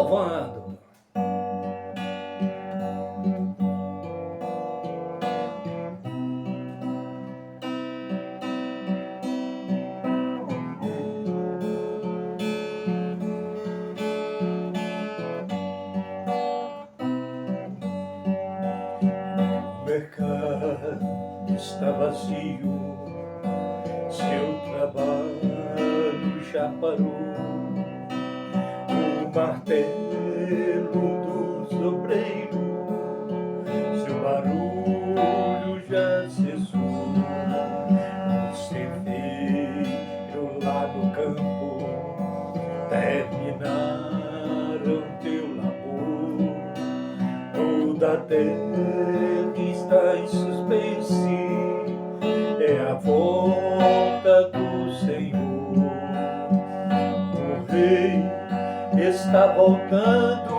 louvando. O mercado está vazio, seu trabalho já parou. O martelo dos obreiros, seu barulho já cessou. O cerveiro lá no campo terminaram teu labor. Toda a terra está em suspense, é a volta do Senhor. O Rei está voltando,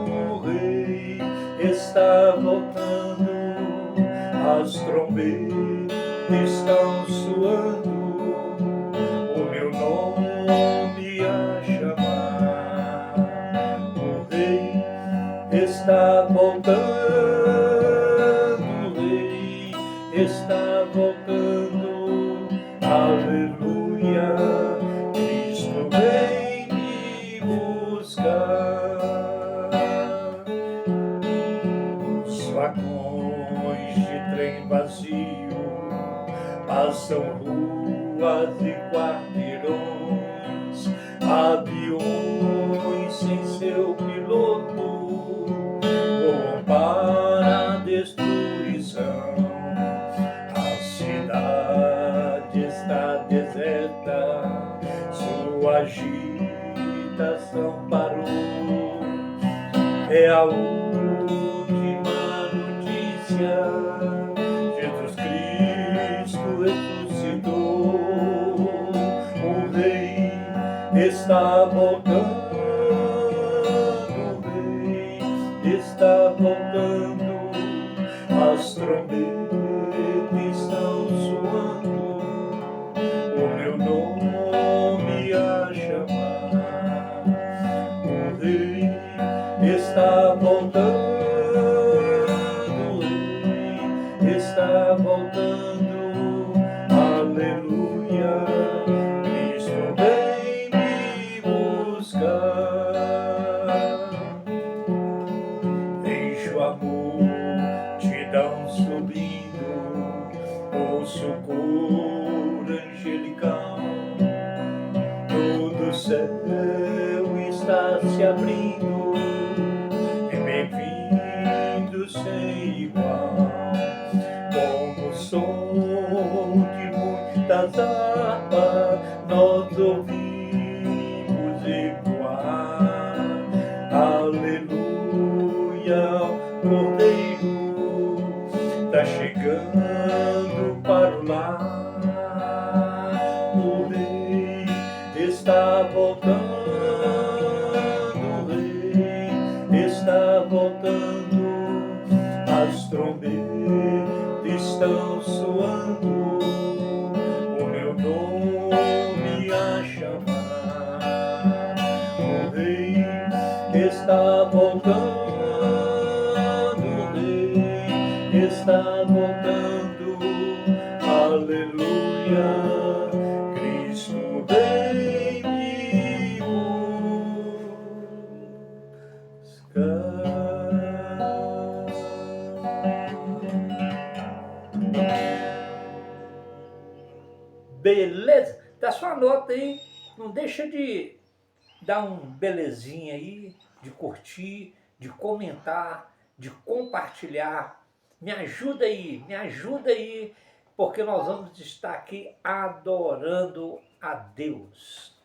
o Rei está voltando, as trombetas estão soando, o meu nome a chamar. O Rei está voltando, o Rei está voltando, aleluia, Cristo vem me buscar. Os vagões de trem vazio passam ruas e quarteirões, aviões sem seu piloto voam para a destruição. A cidade está deserta, sua agitação parou. É a última notícia, Jesus Cristo ressuscitou. O Rei está voltando, o Rei está voltando, as trombetas estão soando, o meu nome a chamar. O Rei está voltando, o Rei está voltando, aleluia, Cristo vem me buscar. Vejo a multidão subindo, ouço o coro angelical, todo o céu está se abrindo, e bem-vindo sem igual, como o som de muitas harpas nós ouvimos ecoar, aleluia, o Cordeiro tá chegando para o lar. O Rei está voltando, o Rei está voltando, as trombetas estão soando, o meu nome a chamar. O Rei está voltando, o Rei está voltando, aleluia, Cristo vem me Beleza? Dá sua nota aí. Não deixa de dar um belezinha aí, de curtir, de comentar, de compartilhar. Me ajuda aí, porque nós vamos estar aqui adorando a Deus.